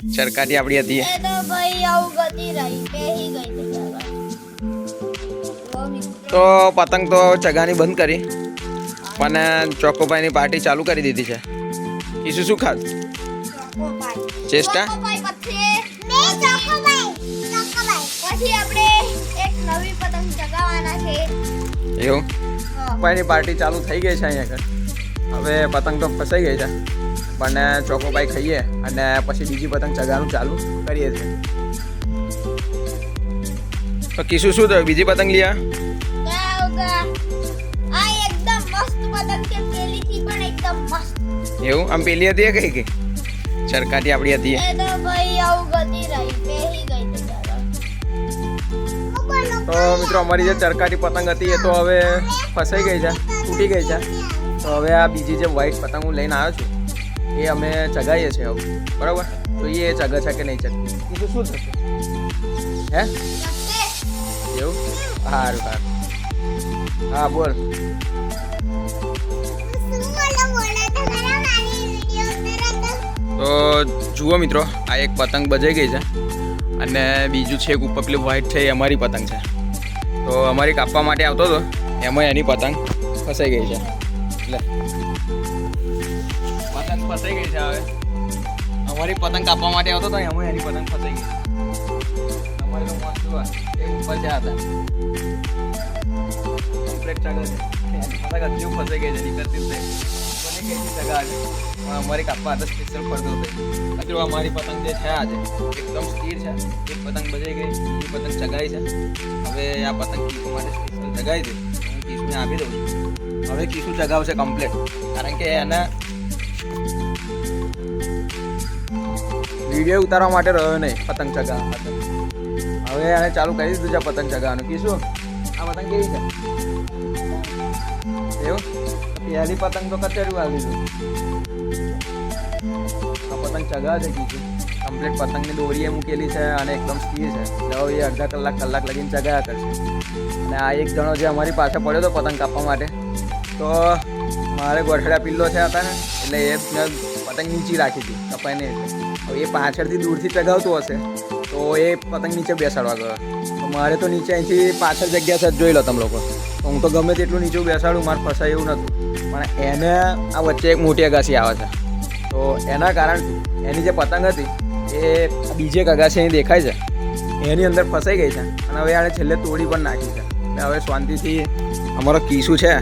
ચરકાટી આપણી હતી એ તો ભાઈ આવું ગતિ રહી બેહી ગઈ તો ચાલો. તો પતંગ તો ચગાની બંધ કરી પણ ચોકોપાઈની પાર્ટી ચાલુ કરી દીધી છે. કીશું શું ખાધ ચેષ્ટા પછી આપણે એક નવી પતંગ ચગાવવાના છે. એવું ચોકોપાઈની પાર્ટી ચાલુ થઈ ગઈ છે અહીંયા આગળ. હવે પતંગ તો ફસાઈ ગઈ છે પણ ચોકોપાઈ ખાઈએ અને પછી બીજી પતંગ ચગાવવાનું ચાલુ કરીએ છીએ. તો કીશું શું થયું બીજી પતંગ લીયા આ એકદમ મસ્ત પતંગ છે પેલીથી પણ એકદમ મસ્ત. એવું આમ પેલી હતી એ કઈ ચરકાટી આપણી હતી એ તો ભાઈ આવું ગતિ રહી બેહી ગઈ તો ચાલો. તો મિત્રો અમારી જે ચરકાટી પતંગ હતી એ તો હવે ફસાઈ ગઈ છે તૂટી ગઈ છે. તો હવે આ બીજી જે વ્હાઈટ પતંગ હું લઈને આવ્યો છું એ અમે ચગાવીએ છીએ હવે બરાબર. તો એ ચગે છે કે નહીં ચગે બીજું શું થશે હે એવું સારું સારું હા બોલ. તો જુઓ મિત્રો આ એક પતંગ બજાઈ ગઈ છે અને બીજું છે એક ઉપર પેલી વ્હાઈટ છે એ અમારી પતંગ છે. તો અમારી કાપવા માટે આવતો હતો એમાં એની પતંગ ફસાઈ ગઈ છે. એટલે પતંગ ફસાઈ ગઈ છે. હવે અમારી પતંગ કાપવા માટે આવતો હતો એમાં એની પતંગ ફસાઈ ગઈ. અમારે તો મસ્ત જોવા એ ઉપર જ્યાં હતા કમ્પ્લેટ ચગા છે પતંગ હજુ ફસાઈ ગઈ છે નીકળતી જ નહીં ચગા છે. અમારી કાપવા હતા સ્પેશિયલ પડતો હતો. હજુ અમારી પતંગ જે છે આજે એકદમ સ્થિર છે. એક પતંગ બજાઈ ગઈ બીજી પતંગ ચગાઈ છે. હવે આ પતંગ કીસુ માટે સ્પેશિયલ ચગાવી દે હું કીસુને આપી દઉં છું. હવે કીસુ ચગાવશે કમ્પ્લેટ કારણ કે એને વિડીયો ઉતારવા માટે રહ્યો નહીં પતંગ ચગાવવા માટે. હવે એને ચાલુ કરી દીધું છે પતંગ ચગાવવાનું. કીસુ આ પતંગ કેવી છે એવું પહેલી પતંગ તો કચેરી વાળી દીધું. આ પતંગ ચગાવે છે કીધું કમ્પ્લીટ પતંગની દોરીએ મૂકેલી છે અને એકદમ સ્થિર છે. એટલે હવે એ અડધા કલાક લગીને ચગાવ્યા કરશે. અને આ એક જણો જે અમારી પાસે પડ્યો હતો પતંગ કાપવા માટે તો મારે ગોઠડા પિલ્લો છે હતા ને એટલે એ પતંગ નીચે રાખી હતી કપાઈને. હવે એ પાછળથી દૂરથી ચગાવતો હશે તો એ પતંગ નીચે બેસાડવા ગયો. તો મારે તો નીચે અહીંથી પાછળ જગ્યા છે જોઈ લો તમે લોકો. તો હું તો ગમે તેટલું નીચે બેસાડું મારે ફસાય એવું નહોતું. પણ એને આ વચ્ચે એક મોટી અગાસી આવે છે તો એના કારણથી એની જે પતંગ હતી એ બીજી એક અગાસી અહીં દેખાય છે એની અંદર ફસાઈ ગઈ છે અને હવે આને છેલ્લે તોડી પણ નાખી છે. એટલે હવે શાંતિથી અમારો કીસુ છે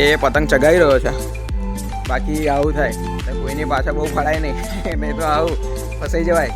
એ પતંગ ચગાવી રહ્યો છે. બાકી આવું થાય એટલે કોઈની પાછળ બહુ ફળાય નહીં તો આવું ફસાઈ જવાય.